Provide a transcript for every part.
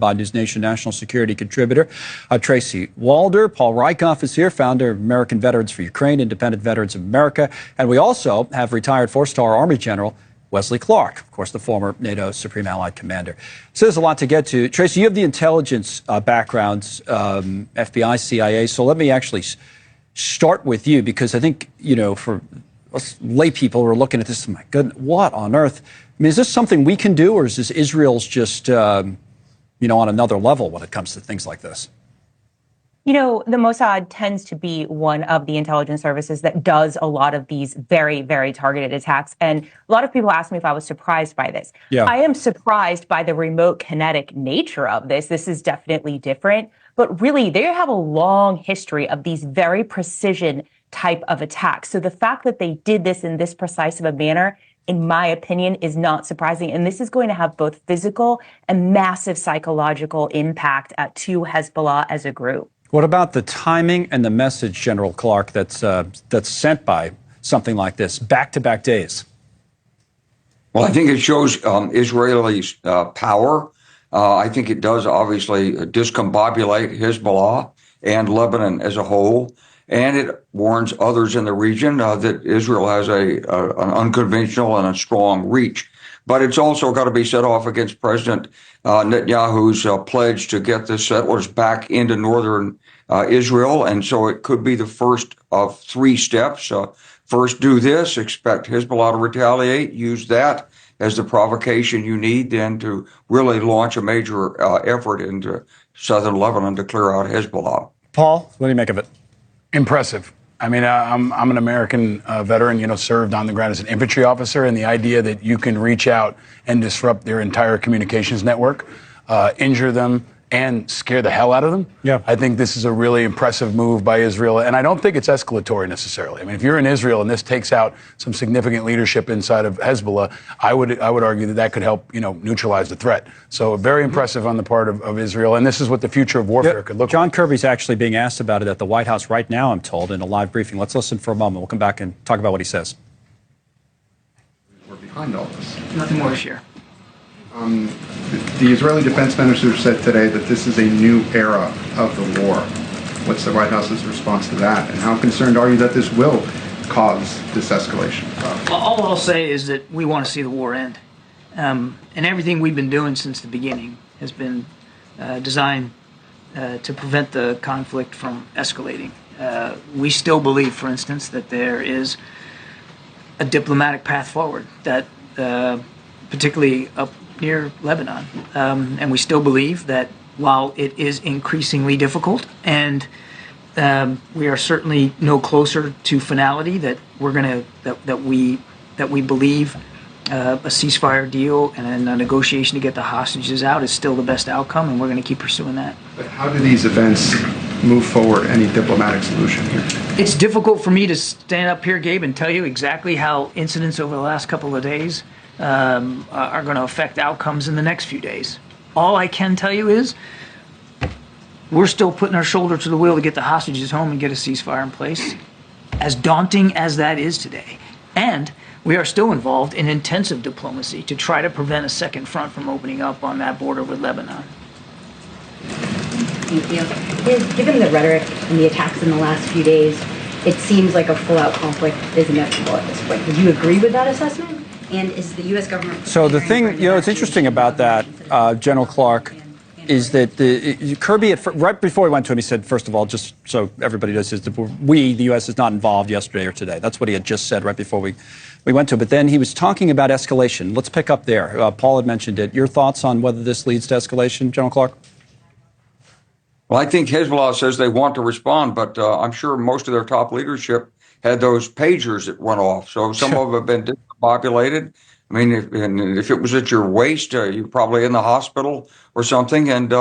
by News Nation national security contributor Tracy Walder. Paul Rieckhoff is here, founder of American Veterans for Ukraine, Independent Veterans of America. And we also have retired four-star Army General Wesley Clark, of course, the former NATO Supreme Allied Commander. So there's a lot to get to. Tracy, you have the intelligence backgrounds, FBI, CIA. So let me actually start with you, because I think, you know, for us lay people who are looking at this, my goodness, what on earth? I mean, is this something we can do, or is this Israel's just, you know, on another level when it comes to things like this? You know, the Mossad tends to be one of the intelligence services that does a lot of these very, very targeted attacks. And a lot of people ask me if I was surprised by this. Yeah. I am surprised by the remote kinetic nature of this. This is definitely different. But really, they have a long history of these very precision type of attacks. So the fact that they did this in this precise of a manner, in my opinion, is not surprising. And this is going to have both physical and massive psychological impact to Hezbollah as a group. What about the timing and the message, General Clark, that's sent by something like this, back-to-back days? Well, I think it shows Israelis' power. I think it does obviously discombobulate Hezbollah and Lebanon as a whole. And it warns others in the region that Israel has an unconventional and a strong reach. But it's also got to be set off against President Netanyahu's pledge to get the settlers back into northern Israel. And so it could be the first of three steps. First, do this, expect Hezbollah to retaliate, use that as the provocation you need then to really launch a major effort into southern Lebanon to clear out Hezbollah. Paul, what do you make of it? Impressive. I mean, I'm an American veteran, you know, served on the ground as an infantry officer, and the idea that you can reach out and disrupt their entire communications network, injure them, and scare the hell out of them. Yeah. I think this is a really impressive move by Israel, and I don't think it's escalatory necessarily. I mean, if you're in Israel and this takes out some significant leadership inside of Hezbollah, I would argue that that could help, you know, neutralize the threat. So very impressive on the part of Israel, and this is what the future of warfare could look like. John Kirby's actually being asked about it at the White House right now, I'm told, in a live briefing. Let's listen for a moment. We'll come back and talk about what he says. We're behind all this. Nothing more to share. The Israeli defense minister said today that this is a new era of the war. What's the White House's response to that? And how concerned are you that this will cause this escalation? All I'll say is that we want to see the war end. And everything we've been doing since the beginning has been designed to prevent the conflict from escalating. We still believe, for instance, that there is a diplomatic path forward, that particularly up near Lebanon. And we still believe that while it is increasingly difficult, and we are certainly no closer to finality, that we're going to that we believe a ceasefire deal and a negotiation to get the hostages out is still the best outcome, and we're going to keep pursuing that. But how do these events move forward any diplomatic solution here? It's difficult for me to stand up here, Gabe, and tell you exactly how incidents over the last couple of days are going to affect outcomes in the next few days. All I can tell you is we're still putting our shoulder to the wheel to get the hostages home and get a ceasefire in place, as daunting as that is today. And we are still involved in intensive diplomacy to try to prevent a second front from opening up on that border with Lebanon. Thank you. Given the rhetoric and the attacks in the last few days, it seems like a full-out conflict is inevitable at this point. Would you agree with that assessment? And is the U.S. government... So the thing, you know, it's interesting about that, General Clark, is that Kirby, right before he went to him, he said, first of all, just so everybody knows, the U.S. is not involved yesterday or today. That's what he had just said right before we went to him. But then he was talking about escalation. Let's pick up there. Paul had mentioned it. Your thoughts on whether this leads to escalation, General Clark? Well, I think Hezbollah says they want to respond, but I'm sure most of their top leadership had those pagers that went off. So some of them have been discombobulated. I mean, if it was at your waist, you're probably in the hospital or something. And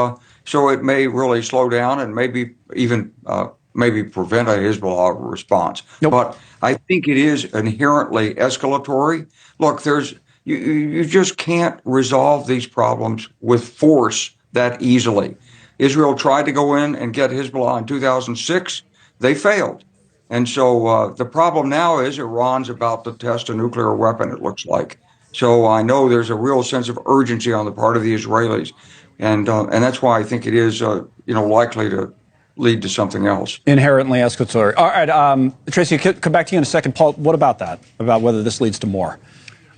so it may really slow down and maybe even maybe prevent a Hezbollah response. Nope. But I think it is inherently escalatory. Look, you just can't resolve these problems with force that easily. Israel tried to go in and get Hezbollah in 2006. They failed. And so the problem now is Iran's about to test a nuclear weapon, it looks like. So I know there's a real sense of urgency on the part of the Israelis. and that's why I think it is likely to lead to something else. Inherently escalatory. All right, Tracy, come back to you in a second. Paul, what about that? About whether this leads to more?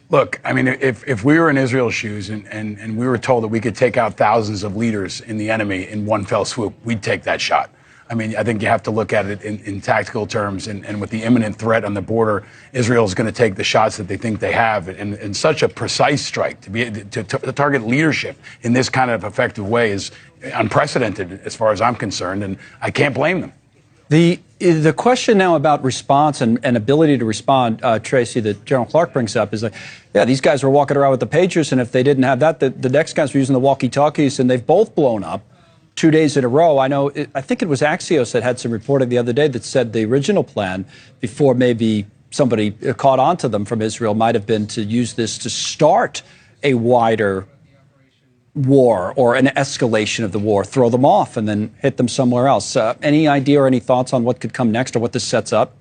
Look, I mean, if we were in Israel's shoes and we were told that we could take out thousands of leaders in the enemy in one fell swoop, we'd take that shot. I mean, I think you have to look at it in tactical terms, and with the imminent threat on the border, Israel is going to take the shots that they think they have, and such a precise strike to target leadership in this kind of effective way is unprecedented as far as I'm concerned, and I can't blame them. The question now about response and ability to respond, Tracy, that General Clark brings up is like, yeah, these guys were walking around with the pagers, and if they didn't have that, the next guys were using the walkie-talkies, and they've both blown up 2 days in a row. I think it was Axios that had some reporting the other day that said the original plan, before maybe somebody caught on to them from Israel, might have been to use this to start a wider war or an escalation of the war, throw them off and then hit them somewhere else. Any idea or any thoughts on what could come next or what this sets up?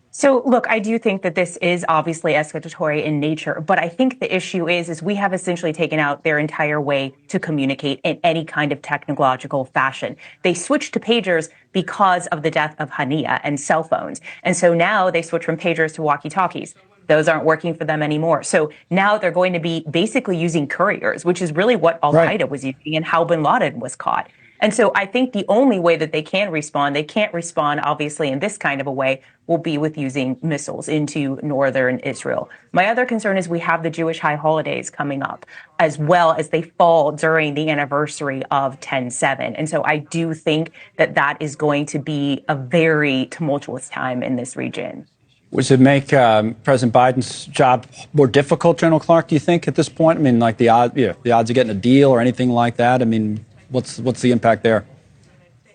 So, look, I do think that this is obviously escalatory in nature, but I think the issue is we have essentially taken out their entire way to communicate in any kind of technological fashion. They switched to pagers because of the death of Hania and cell phones. And so now they switch from pagers to walkie-talkies. Those aren't working for them anymore. So now they're going to be basically using couriers, which is really what Al-Qaeda was using and how bin Laden was caught. And so I think the only way that they can't respond obviously in this kind of a way, will be with using missiles into northern Israel. My other concern is we have the Jewish high holidays coming up, as well as they fall during the anniversary of 10/7. And so I do think that that is going to be a very tumultuous time in this region. Does it make President Biden's job more difficult, General Clark, do you think, at this point? I mean, like the odds of getting a deal or anything like that? I mean, what's the impact there?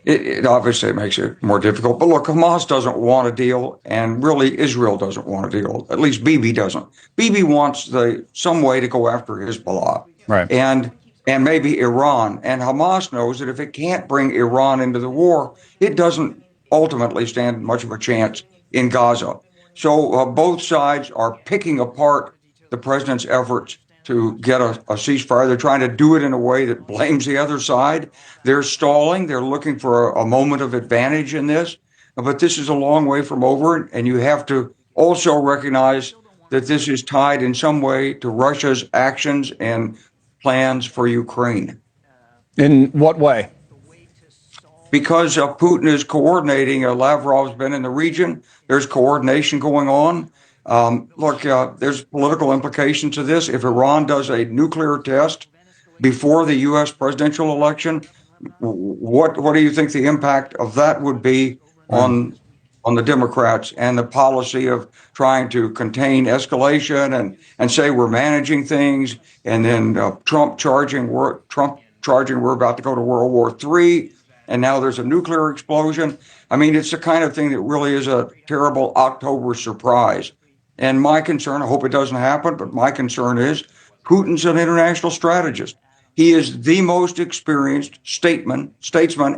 It obviously makes it more difficult. But look, Hamas doesn't want a deal, and really Israel doesn't want a deal. At least Bibi doesn't. Bibi wants some way to go after Hezbollah, right? And maybe Iran. And Hamas knows that if it can't bring Iran into the war, it doesn't ultimately stand much of a chance in Gaza. So both sides are picking apart the president's efforts to get a ceasefire. They're trying to do it in a way that blames the other side. They're stalling. They're looking for a moment of advantage in this. But this is a long way from over. And you have to also recognize that this is tied in some way to Russia's actions and plans for Ukraine. In what way? Because Putin is coordinating. Lavrov's been in the region. There's coordination going on. There's political implications to this. If Iran does a nuclear test before the U.S. presidential election, what do you think the impact of that would be on the Democrats and the policy of trying to contain escalation and say we're managing things, and then Trump charging we're about to go to World War III, and now there's a nuclear explosion. I mean, it's the kind of thing that really is a terrible October surprise. And my concern, I hope it doesn't happen, but my concern is Putin's an international strategist. He is the most experienced statesman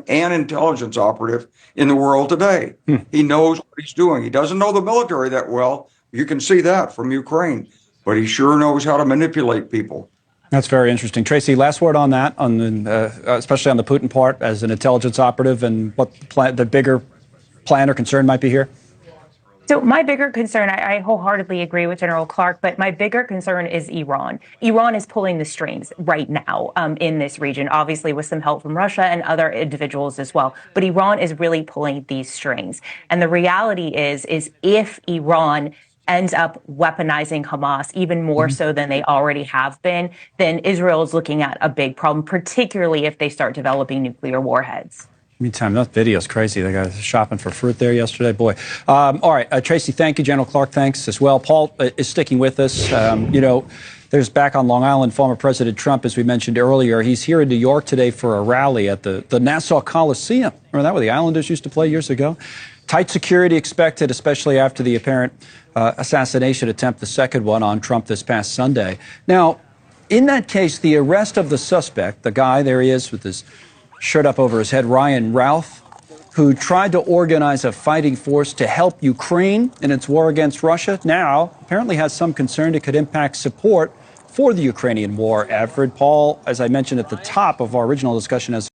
and intelligence operative in the world today. He knows what he's doing. He doesn't know the military that well. You can see that from Ukraine, but he sure knows how to manipulate people. That's very interesting. Tracy, last word on that, especially on the Putin part as an intelligence operative, and what the bigger plan or concern might be here? So my bigger concern, I wholeheartedly agree with General Clark, but my bigger concern is Iran. Iran is pulling the strings right now in this region, obviously with some help from Russia and other individuals as well. But Iran is really pulling these strings. And the reality is if Iran ends up weaponizing Hamas even more so than they already have been, then Israel is looking at a big problem, particularly if they start developing nuclear warheads. Meantime, that video's crazy. The guy was shopping for fruit there yesterday. Boy. All right, Tracy, thank you. General Clark, thanks as well. Paul is sticking with us. There's back on Long Island, former President Trump, as we mentioned earlier. He's here in New York today for a rally at the Nassau Coliseum. Remember that, where the Islanders used to play years ago? Tight security expected, especially after the apparent assassination attempt, the second one on Trump this past Sunday. Now, in that case, the arrest of the suspect, the guy, there he is with his shirt up over his head, Ryan Routh, who tried to organize a fighting force to help Ukraine in its war against Russia, now apparently has some concern it could impact support for the Ukrainian war effort. Paul, as I mentioned at the top of our original discussion, has